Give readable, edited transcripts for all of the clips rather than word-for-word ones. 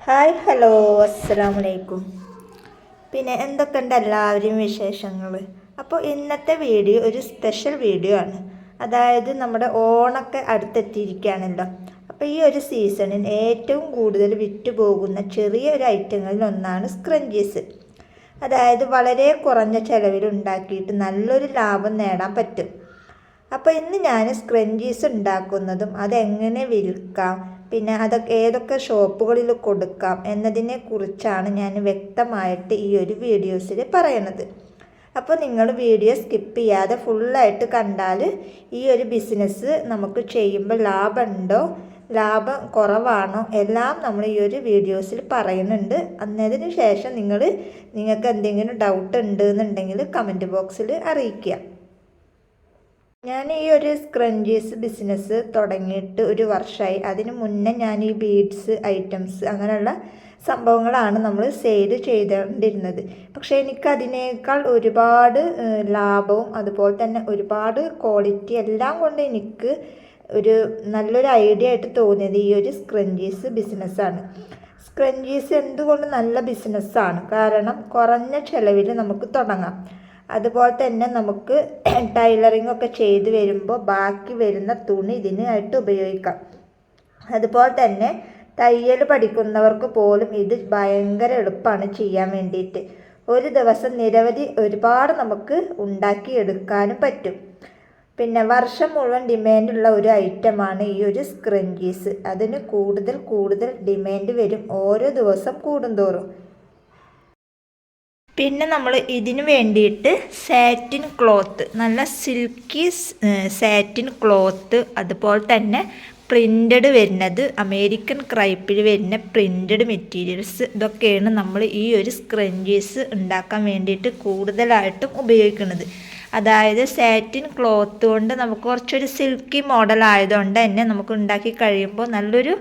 Hi hello അസ്സലാമലൈക്കും. പിന്നെ എന്തൊക്കെയുണ്ട് എല്ലാവരും വിശേഷങ്ങൾ? അപ്പോൾ ഇന്നത്തെ വീഡിയോ ഒരു സ്പെഷ്യൽ വീഡിയോ ആണ്. അതായത് നമ്മുടെ ഓണൊക്കെ അടുത്തെത്തിയിരിക്കുകയാണല്ലോ. അപ്പോൾ ഈ ഒരു സീസണിൽ ഏറ്റവും കൂടുതൽ വിറ്റുപോകുന്ന ചെറിയൊരു ഐറ്റങ്ങളിൽ ഒന്നാണ് സ്ക്രഞ്ചീസ്. അതായത് വളരെ കുറഞ്ഞ ചിലവിൽ ഉണ്ടാക്കിയിട്ട് നല്ലൊരു ലാഭം നേടാൻ പറ്റും. അപ്പോൾ ഇന്ന് ഞാൻ സ്ക്രഞ്ചീസ് ഉണ്ടാക്കുന്നതും അതെങ്ങനെ വിൽക്കാം, പിന്നെ അതൊക്കെ ഏതൊക്കെ ഷോപ്പുകളിൽ കൊടുക്കാം എന്നതിനെ കുറിച്ചാണ് ഞാൻ വ്യക്തമായിട്ട് ഈ ഒരു വീഡിയോസിൽ പറയുന്നത്. അപ്പോൾ നിങ്ങൾ വീഡിയോ സ്കിപ്പ് ചെയ്യാതെ ഫുള്ളായിട്ട് കണ്ടാൽ ഈ ഒരു ബിസിനസ് നമുക്ക് ചെയ്യുമ്പോൾ ലാഭമുണ്ടോ, ലാഭം കുറവാണോ എല്ലാം നമ്മൾ ഈ ഒരു വീഡിയോസിൽ പറയുന്നുണ്ട്. അതിന് ശേഷം നിങ്ങൾക്ക് എന്തെങ്കിലും ഡൗട്ട് ഉണ്ടെന്നുണ്ടെങ്കിൽ കമൻറ്റ് ബോക്സിൽ അറിയിക്കുക. ഞാൻ ഈ ഒരു സ്ക്രഞ്ചീസ് ബിസിനസ് തുടങ്ങിയിട്ട് ഒരു വർഷമായി. അതിന് മുന്നേ ഞാൻ ഈ ബീഡ്സ് ഐറ്റംസ് അങ്ങനെയുള്ള സംഭവങ്ങളാണ് നമ്മൾ സെയിൽ ചെയ്തുകൊണ്ടിരുന്നത്. പക്ഷേ എനിക്കതിനേക്കാൾ ഒരുപാട് ലാഭവും അതുപോലെ തന്നെ ഒരുപാട് ക്വാളിറ്റി എല്ലാം കൊണ്ട് എനിക്ക് നല്ലൊരു ഐഡിയ ആയിട്ട് തോന്നിയത് ഈ ഒരു സ്ക്രഞ്ചീസ് ബിസിനസ്സാണ്. സ്ക്രഞ്ചീസ് എന്തുകൊണ്ട് നല്ല ബിസിനസ്സാണ്, കാരണം കുറഞ്ഞ ചിലവിൽ നമുക്ക് തുടങ്ങാം. അതുപോലെ തന്നെ നമുക്ക് ടൈലറിംഗ് ഒക്കെ ചെയ്ത് വരുമ്പോൾ ബാക്കി വരുന്ന തുണി ഇതിനായിട്ട് ഉപയോഗിക്കാം. അതുപോലെ തന്നെ തയ്യൽ പഠിക്കുന്നവർക്ക് പോലും ഇത് ഭയങ്കര എളുപ്പമാണ് ചെയ്യാൻ വേണ്ടിയിട്ട്. ഒരു ദിവസം ഒരുപാട് നമുക്ക് ഉണ്ടാക്കിയെടുക്കാനും പറ്റും. പിന്നെ വർഷം മുഴുവൻ ഡിമാൻഡുള്ള ഒരു ഐറ്റമാണ് ഈ ഒരു സ്ക്രഞ്ചീസ്. അതിന് കൂടുതൽ ഡിമാൻഡ് വരും ഓരോ ദിവസം കൂടുന്തോറും. പിന്നെ നമ്മൾ ഇതിന് വേണ്ടിയിട്ട് സാറ്റിൻ ക്ലോത്ത്, നല്ല സിൽക്കി സാറ്റിൻ ക്ലോത്ത്, അതുപോലെ തന്നെ പ്രിൻ്റഡ് വരുന്നത്, അമേരിക്കൻ ക്രൈപ്പിൽ വരുന്ന പ്രിൻ്റഡ് മെറ്റീരിയൽസ്, ഇതൊക്കെയാണ് നമ്മൾ ഈ ഒരു സ്ക്രഞ്ചീസ് ഉണ്ടാക്കാൻ വേണ്ടിയിട്ട് കൂടുതലായിട്ടും ഉപയോഗിക്കുന്നത്. അതായത് സാറ്റിൻ ക്ലോത്ത് കൊണ്ട് നമുക്ക് കുറച്ചൊരു സിൽക്കി മോഡൽ ആയതുകൊണ്ട് തന്നെ നമുക്ക് ഉണ്ടാക്കി കഴിയുമ്പോൾ നല്ലൊരു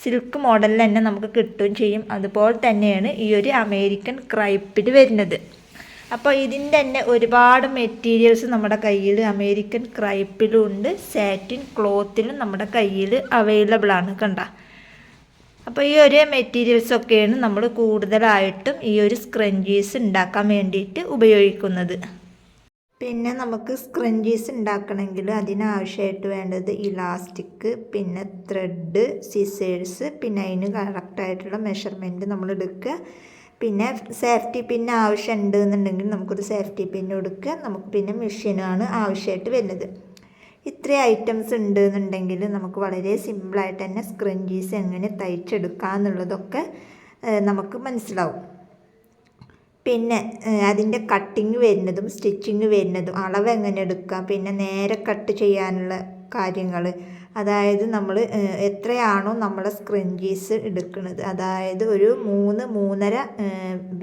സിൽക്ക് മോഡലിൽ തന്നെ നമുക്ക് കിട്ടുകയും ചെയ്യും. അതുപോലെ തന്നെയാണ് ഈ ഒരു അമേരിക്കൻ ക്രൈപ്പിൽ വരുന്നത്. അപ്പോൾ ഇതിൻ്റെ തന്നെ ഒരുപാട് മെറ്റീരിയൽസ് നമ്മുടെ കയ്യിൽ അമേരിക്കൻ ക്രൈപ്പിലും ഉണ്ട്, സാറ്റിൻ ക്ലോത്തിലും നമ്മുടെ കയ്യിൽ അവൈലബിൾ ആണ്. കണ്ട, അപ്പോൾ ഈ ഒരു മെറ്റീരിയൽസൊക്കെയാണ് നമ്മൾ കൂടുതലായിട്ടും ഈ ഒരു സ്ക്രഞ്ചീസ് ഉണ്ടാക്കാൻ വേണ്ടിയിട്ട് ഉപയോഗിക്കുന്നത്. പിന്നെ നമുക്ക് സ്ക്രഞ്ചീസ് ഉണ്ടാക്കണമെങ്കിൽ അതിനാവശ്യമായിട്ട് വേണ്ടത് ഇലാസ്റ്റിക്, പിന്നെ ത്രെഡ്, സിസേഴ്സ്, പിന്നെ അതിന് കറക്റ്റായിട്ടുള്ള മെഷർമെൻറ്റ് നമ്മൾ എടുക്കുക. പിന്നെ സേഫ്റ്റി പിൻ ആവശ്യമുണ്ട് എന്നുണ്ടെങ്കിൽ നമുക്കൊരു സേഫ്റ്റി പിൻ എടുക്കുക. നമുക്ക് പിന്നെ മെഷീനാണ് ആവശ്യമായിട്ട് വരുന്നത്. ഇത്രയും ഐറ്റംസ് ഉണ്ട് എന്നുണ്ടെങ്കിൽ നമുക്ക് വളരെ സിമ്പിളായിട്ട് തന്നെ സ്ക്രഞ്ചീസ് എങ്ങനെ തയ്ച്ചെടുക്കുക എന്നുള്ളതൊക്കെ നമുക്ക് മനസ്സിലാവും. പിന്നെ അതിൻ്റെ കട്ടിങ് വരുന്നതും സ്റ്റിച്ചിങ് വരുന്നതും അളവ് എങ്ങനെ എടുക്കാം, പിന്നെ നേരെ കട്ട് ചെയ്യാനുള്ള കാര്യങ്ങൾ, അതായത് നമ്മൾ എത്രയാണോ നമ്മളെ സ്ക്രഞ്ചീസ് എടുക്കുന്നത്, അതായത് ഒരു 3-3.5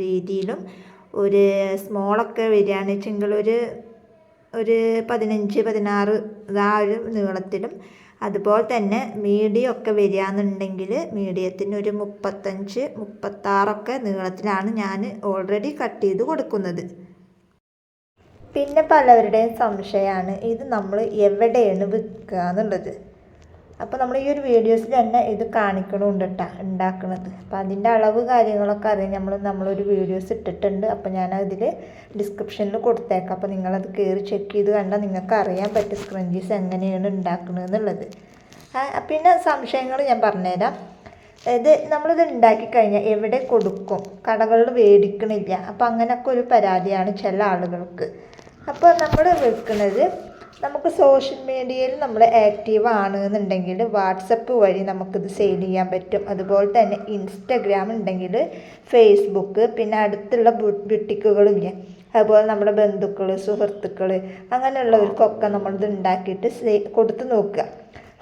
വീതിയിലും ഒരു സ്മോളൊക്കെ വരികയാണെന്ന് വെച്ചെങ്കിൽ ഒരു 15-16 ആ ഒരു നീളത്തിലും, അതുപോലെ തന്നെ മീഡിയം ഒക്കെ വരികയാണെന്നുണ്ടെങ്കിൽ മീഡിയത്തിന് ഒരു 35-36 നീളത്തിലാണ് ഞാൻ ഓൾറെഡി കട്ട് ചെയ്ത് കൊടുക്കുന്നത്. പിന്നെ പലവരുടെയും സംശയമാണ് ഇത് നമ്മൾ എവിടെയാണ് വിൽക്കുക എന്നുള്ളത്. അപ്പോൾ നമ്മൾ ഈ ഒരു വീഡിയോസിൽ തന്നെ ഇത് കാണിക്കണമുണ്ട് കേട്ടോ ഉണ്ടാക്കുന്നത്. അപ്പോൾ അതിൻ്റെ അളവ് കാര്യങ്ങളൊക്കെ അറിയാം, നമ്മളൊരു വീഡിയോസ് ഇട്ടിട്ടുണ്ട്. അപ്പോൾ ഞാനതിൽ ഡിസ്ക്രിപ്ഷനിൽ കൊടുത്തേക്കാം. അപ്പോൾ നിങ്ങളത് കയറി ചെക്ക് ചെയ്ത് കണ്ടാൽ നിങ്ങൾക്ക് അറിയാൻ പറ്റും സ്ക്രഞ്ചീസ് എങ്ങനെയാണ് ഉണ്ടാക്കുന്നത് എന്നുള്ളത്. പിന്നെ സംശയങ്ങൾ ഞാൻ പറഞ്ഞുതരാം. നമ്മളിത് ഉണ്ടാക്കി കഴിഞ്ഞാൽ എവിടെ കൊടുക്കും, കടകളിൽ മേടിക്കണില്ല. അപ്പോൾ അങ്ങനെയൊക്കെ ഒരു പരാതിയാണ് ചില ആളുകൾക്ക്. അപ്പോൾ നമ്മൾ വിൽക്കുന്നത്, നമുക്ക് സോഷ്യൽ മീഡിയയിൽ നമ്മൾ ആക്റ്റീവ് ആണ് എന്നുണ്ടെങ്കിൽ വാട്സപ്പ് വഴി നമുക്കിത് സെയിൽ ചെയ്യാൻ പറ്റും. അതുപോലെ തന്നെ ഇൻസ്റ്റഗ്രാം ഉണ്ടെങ്കിൽ ഫേസ്ബുക്ക്, പിന്നെ അടുത്തുള്ള ബുട്ടിക്കുകളില്ലേ, അതുപോലെ നമ്മുടെ ബന്ധുക്കൾ, സുഹൃത്തുക്കൾ, അങ്ങനെയുള്ളവർക്കൊക്കെ നമ്മളിത് ഉണ്ടാക്കിയിട്ട് കൊടുത്ത് നോക്കുക.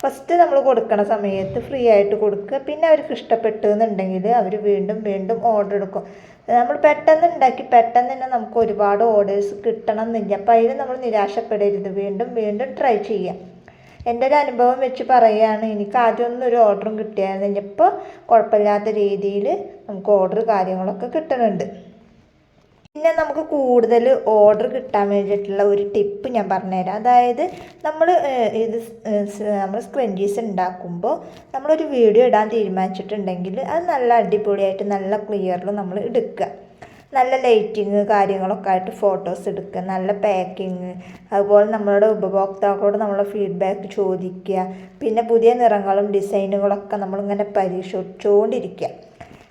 ഫസ്റ്റ് നമ്മൾ കൊടുക്കണ സമയത്ത് ഫ്രീ ആയിട്ട് കൊടുക്കുക. പിന്നെ അവർക്ക് ഇഷ്ടപ്പെട്ടു എന്നുണ്ടെങ്കിൽ അവർ വീണ്ടും ഓർഡർ എടുക്കും. നമ്മൾ പെട്ടെന്ന് ഉണ്ടാക്കി പെട്ടെന്ന് തന്നെ നമുക്ക് ഒരുപാട് ഓർഡേഴ്സ് കിട്ടണം എന്നില്ല. അപ്പോൾ അതിൽ നമ്മൾ നിരാശപ്പെടരുത്, വീണ്ടും ട്രൈ ചെയ്യാം. എൻ്റെ ഒരു അനുഭവം വെച്ച് പറയുകയാണ്, എനിക്ക് ആദ്യമൊന്നും ഒരു ഓർഡറും കിട്ടിയായിരുന്നില്ല. ഇപ്പോൾ കുഴപ്പമില്ലാത്ത രീതിയിൽ നമുക്ക് ഓർഡർ കാര്യങ്ങളൊക്കെ കിട്ടുന്നുണ്ട്. പിന്നെ നമുക്ക് കൂടുതൽ ഓർഡർ കിട്ടാൻ വേണ്ടിയിട്ടുള്ള ഒരു ടിപ്പ് ഞാൻ പറഞ്ഞുതരാം. അതായത് നമ്മൾ നമ്മൾ സ്ക്രഞ്ചീസ് ഉണ്ടാക്കുമ്പോൾ നമ്മളൊരു വീഡിയോ ഇടാൻ തീരുമാനിച്ചിട്ടുണ്ടെങ്കിൽ അത് നല്ല അടിപൊളിയായിട്ട് നല്ല ക്ലിയറിൽ നമ്മൾ എടുക്കുക. നല്ല ലൈറ്റിങ് കാര്യങ്ങളൊക്കെ ആയിട്ട് ഫോട്ടോസ് എടുക്കുക, നല്ല പാക്കിങ്, അതുപോലെ നമ്മളുടെ ഉപഭോക്താക്കളോട് നമ്മളെ ഫീഡ്ബാക്ക് ചോദിക്കുക. പിന്നെ പുതിയ നിറങ്ങളും ഡിസൈനുകളൊക്കെ നമ്മളിങ്ങനെ പരീക്ഷിച്ചുകൊണ്ടിരിക്കുക.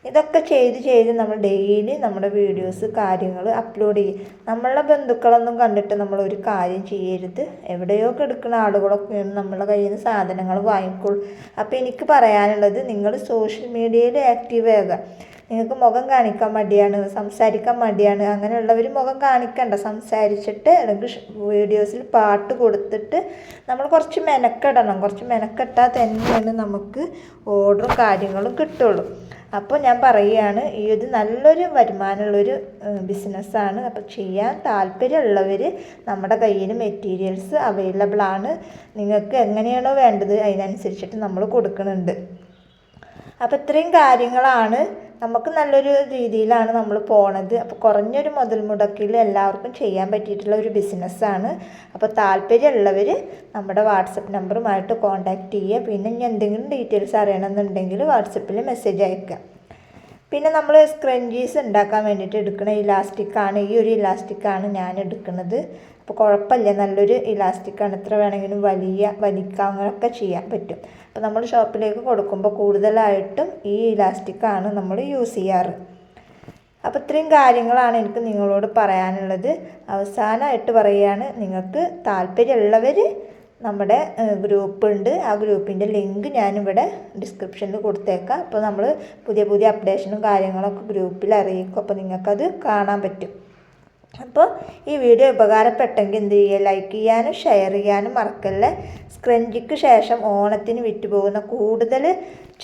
ഇതൊക്കെ ചെയ്ത് നമ്മൾ ഡെയിലി നമ്മുടെ വീഡിയോസ് കാര്യങ്ങൾ അപ്ലോഡ് ചെയ്യും. നമ്മളുടെ ബന്ധുക്കളൊന്നും കണ്ടിട്ട് നമ്മളൊരു കാര്യം ചെയ്യരുത്. എവിടെയൊക്കെ എടുക്കുന്ന ആളുകളൊക്കെയാണ് നമ്മളുടെ കയ്യിൽ നിന്ന് സാധനങ്ങൾ വാങ്ങിക്കോളൂ. അപ്പോൾ എനിക്ക് പറയാനുള്ളത്, നിങ്ങൾ സോഷ്യൽ മീഡിയയിൽ ആക്റ്റീവ് ആകുക. നിങ്ങൾക്ക് മുഖം കാണിക്കാൻ മടിയാണ്, സംസാരിക്കാൻ മടിയാണ്, അങ്ങനെയുള്ളവർ മുഖം കാണിക്കണ്ട. സംസാരിച്ചിട്ട് അല്ലെങ്കിൽ വീഡിയോസിൽ പാട്ട് കൊടുത്തിട്ട് നമ്മൾ കുറച്ച് മെനക്കെടണം. കുറച്ച് മെനക്കെട്ടാൽ തന്നെയാണ് നമുക്ക് ഓർഡറും കാര്യങ്ങളും കിട്ടുള്ളൂ. അപ്പോൾ ഞാൻ പറയുകയാണ്, ഇത് നല്ലൊരു വരുമാനമുള്ളൊരു ബിസിനസ്സാണ്. അപ്പോൾ ചെയ്യാൻ താല്പര്യമുള്ളവർ നമ്മുടെ കയ്യിൽ മെറ്റീരിയൽസ് അവൈലബിൾ ആണ്. നിങ്ങൾക്ക് എങ്ങനെയാണോ വേണ്ടത് അതിനനുസരിച്ചിട്ട് നമ്മൾ കൊടുക്കുന്നുണ്ട്. അപ്പോൾ ഇത്രയും കാര്യങ്ങളാണ്. നമുക്ക് നല്ലൊരു രീതിയിലാണ് നമ്മൾ പോണത്. അപ്പോൾ കുറഞ്ഞൊരു മുതൽ മുടക്കിൽ എല്ലാവർക്കും ചെയ്യാൻ പറ്റിയിട്ടുള്ള ഒരു ബിസിനസ്സാണ്. അപ്പോൾ താല്പര്യമുള്ളവർ നമ്മുടെ വാട്സപ്പ് നമ്പറുമായിട്ട് കോൺടാക്റ്റ് ചെയ്യുക. പിന്നെ ഇനി എന്തെങ്കിലും ഡീറ്റെയിൽസ് അറിയണമെന്നുണ്ടെങ്കിൽ വാട്സപ്പിൽ മെസ്സേജ് അയക്കുക. പിന്നെ നമ്മൾ സ്ക്രഞ്ചീസ് ഉണ്ടാക്കാൻ വേണ്ടിയിട്ട് എടുക്കുന്ന ഇലാസ്റ്റിക്കാണ്, ഈ ഒരു ഇലാസ്റ്റിക്കാണ് ഞാൻ എടുക്കുന്നത്. അപ്പോൾ കുഴപ്പമില്ല, നല്ലൊരു ഇലാസ്റ്റിക്കാണ്. എത്ര വേണമെങ്കിലും വലിക്കാം, അങ്ങനെയൊക്കെ ചെയ്യാൻ പറ്റും. അപ്പോൾ നമ്മൾ ഷോപ്പിലേക്ക് കൊടുക്കുമ്പോൾ കൂടുതലായിട്ടും ഈ ഇലാസ്റ്റിക്കാണ് നമ്മൾ യൂസ് ചെയ്യാറ്. അപ്പോൾ ഇത്രയും കാര്യങ്ങളാണ് എനിക്ക് നിങ്ങളോട് പറയാനുള്ളത്. അവസാനമായിട്ട് പറയുകയാണ്, നിങ്ങൾക്ക് താല്പര്യമുള്ളവർ നമ്മുടെ ഗ്രൂപ്പുണ്ട്, ആ ഗ്രൂപ്പിൻ്റെ ലിങ്ക് ഞാനിവിടെ ഡിസ്ക്രിപ്ഷനിൽ കൊടുത്തേക്കാം. അപ്പോൾ നമ്മൾ പുതിയ അപ്ഡേഷനും കാര്യങ്ങളൊക്കെ ഗ്രൂപ്പിൽ അറിയിക്കും. അപ്പോൾ നിങ്ങൾക്കത് കാണാൻ പറ്റും. അപ്പോൾ ഈ വീഡിയോ ഉപകാരപ്പെട്ടെങ്കിൽ എന്ത് ചെയ്യുക, ലൈക്ക് ചെയ്യാനും ഷെയർ ചെയ്യാനും മറക്കല്ലേ. സ്ക്രഞ്ചിക്ക് ശേഷം ഓണത്തിന് വിറ്റുപോകുന്ന കൂടുതൽ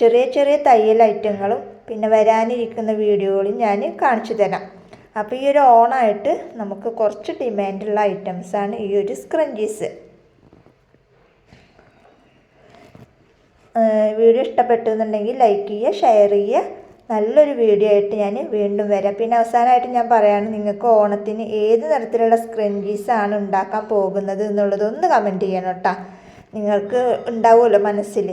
ചെറിയ തയ്യൽ ഐറ്റങ്ങളും പിന്നെ വരാനിരിക്കുന്ന വീഡിയോകളും ഞാൻ കാണിച്ചു തരാം. അപ്പോൾ ഈ ഒരു ഓണമായിട്ട് നമുക്ക് കുറച്ച് ഡിമാൻഡുള്ള ഐറ്റംസാണ് ഈ ഒരു സ്ക്രഞ്ചീസ്. വീഡിയോ ഇഷ്ടപ്പെട്ടു എന്നുണ്ടെങ്കിൽ ലൈക്ക് ചെയ്യുക, ഷെയർ ചെയ്യുക. നല്ലൊരു വീഡിയോ ആയിട്ട് ഞാൻ വീണ്ടും വരാം. പിന്നെ അവസാനമായിട്ട് ഞാൻ പറയുകയാണ്, നിങ്ങൾക്ക് ഓണത്തിന് ഏത് തരത്തിലുള്ള സ്ക്രഞ്ചീസാണ് ഉണ്ടാക്കാൻ പോകുന്നത് എന്നുള്ളതൊന്ന് കമൻറ്റ് ചെയ്യണം കേട്ടോ. നിങ്ങൾക്ക് ഉണ്ടാവുമല്ലോ മനസ്സിൽ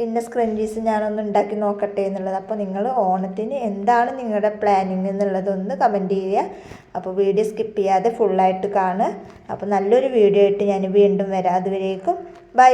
ഇന്ന സ്ക്രഞ്ചീസ് ഞാനൊന്ന് ഉണ്ടാക്കി നോക്കട്ടെ എന്നുള്ളത്. അപ്പോൾ നിങ്ങൾ ഓണത്തിന് എന്താണ് നിങ്ങളുടെ പ്ലാനിങ് എന്നുള്ളതൊന്ന് കമൻറ്റ് ചെയ്യുക. അപ്പോൾ വീഡിയോ സ്കിപ്പ് ചെയ്യാതെ ഫുള്ളായിട്ട് കാണുക. അപ്പോൾ നല്ലൊരു വീഡിയോ ആയിട്ട് ഞാൻ വീണ്ടും വരാം. അതുവരേക്കും ബൈ.